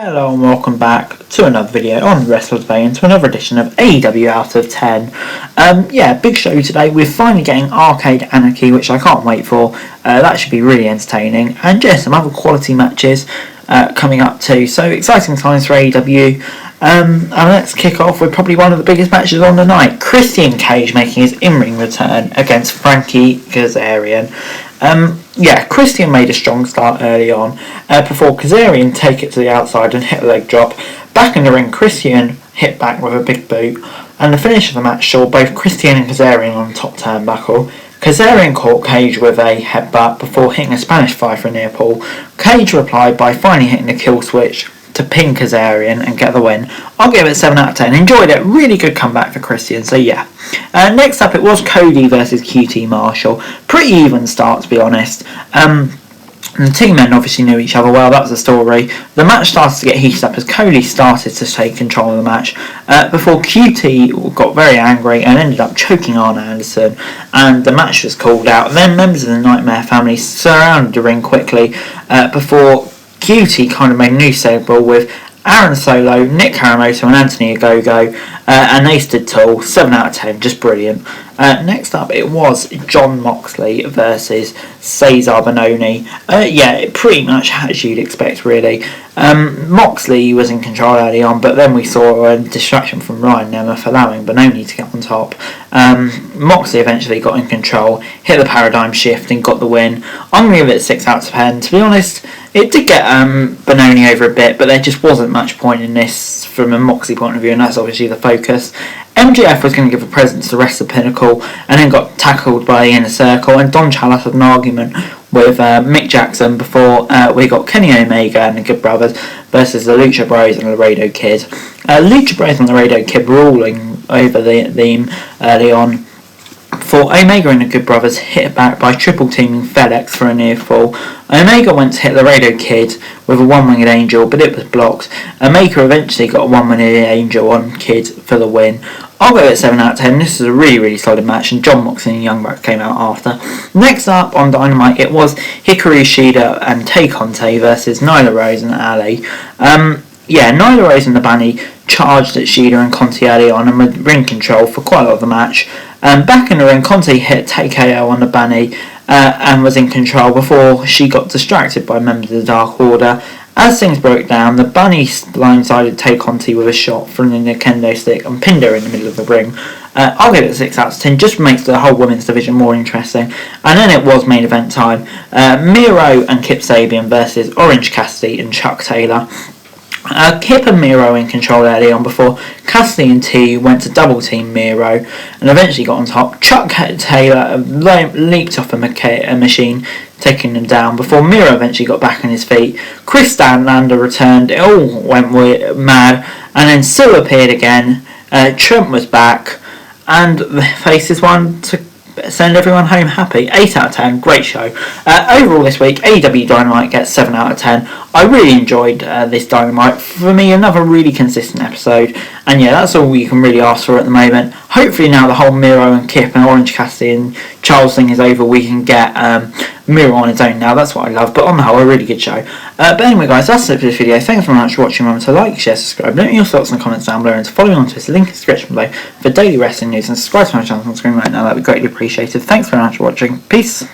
Hello and welcome back to another video on Wrestlers Vein, to another edition of AEW Out of 10. Big show today. We're finally getting Arcade Anarchy, which I can't wait for. That should be really entertaining. And some other quality matches coming up too. So exciting times for AEW. And let's kick off with probably one of the biggest matches on the night. Christian Cage making his in-ring return against Frankie Kazarian. Christian made a strong start early on before Kazarian take it to the outside and hit a leg drop. Back in the ring, Christian hit back with a big boot, and the finish of the match saw both Christian and Kazarian on the top turnbuckle. Kazarian caught Cage with a headbutt before hitting a Spanish fly for a near pull. Cage replied by finally hitting the kill switch to pin Kazarian and get the win. I'll give it 7 out of 10. Enjoyed it. Really good comeback for Christian. So yeah. Next up, it was Cody versus QT Marshall. Pretty even start, to be honest. The two men obviously knew each other well. That was the story. The match started to get heated up as Cody started to take control of the match before QT got very angry and ended up choking Arn Anderson, and the match was called out. Then members of the Nightmare family surrounded the ring quickly before QT kind of made a new stable with Aaron Solo, Nick Haramoto and Anthony Ogogo, and they stood tall. 7 out of 10, just brilliant. Next up, it was Jon Moxley versus Cesar Bononi. Pretty much as you'd expect, really. Moxley was in control early on, but then we saw a distraction from Ryan Nemeth allowing Bononi to get on top. Moxley eventually got in control, hit the paradigm shift and got the win. I'm going to give it 6 out of 10. To be honest, it did get Bononi over a bit, but there just wasn't much point in this from a Moxley point of view, and that's obviously the focus. MJF was going to give a present to the rest of the Pinnacle and then got tackled by the Inner Circle, and Don Callis had an argument with Mick Jackson before we got Kenny Omega and the Good Brothers versus the Lucha Bros and the Laredo Kid. Lucha Bros and the Laredo Kid ruling over them early on before Omega and the Good Brothers hit back by triple teaming FedEx for a near fall. Omega went to hit Laredo Kid with a one-winged angel, but it was blocked. Omega eventually got a one-winged angel on Kid for the win. I'll go at 7 out of 10. This is a really, really solid match, and Jon Moxley and Young Bucks came out after. Next up on Dynamite, it was Hikaru Shida and Tay Conte versus Nyla Rose and Ali. Nyla Rose and the Bunny charged at Shida and Conte early on and with ring control for quite a lot of the match. Back in the ring, Conte hit TKO on the Bunny and was in control before she got distracted by members of the Dark Order. As things broke down, the Bunny blindsided Tay Conti with a shot from the kendo stick and pinned her in the middle of the ring. I'll give it 6 out of 10, just makes the whole women's division more interesting. And then it was main event time. Miro and Kip Sabian versus Orange Cassidy and Chuck Taylor. Kip and Miro in control early on before Cassidy and T went to double team Miro and eventually got on top. Chuck Taylor leaped off a machine, taking them down before Miro eventually got back on his feet. Chris Stanlander returned, it all went mad, and then Sue appeared again. Trump was back, and the Faces won to send everyone home happy. 8 out of 10, great show. Overall this week, AEW Dynamite gets 7 out of 10. I really enjoyed this Dynamite. For me, another really consistent episode. And that's all you can really ask for at the moment. Hopefully now the whole Miro and Kip and Orange Cassidy and Charles thing is over, we can get Miro on its own now. That's what I love. But on the whole, a really good show. But anyway, guys, that's it for this video. Thanks very much for watching. Remember to like, share, subscribe. Let me know your thoughts in the comments down below, and to follow me on Twitter, link in the description below for daily wrestling news, and subscribe to my channel on screen right now. That would be greatly appreciated. Thanks very much for watching. Peace.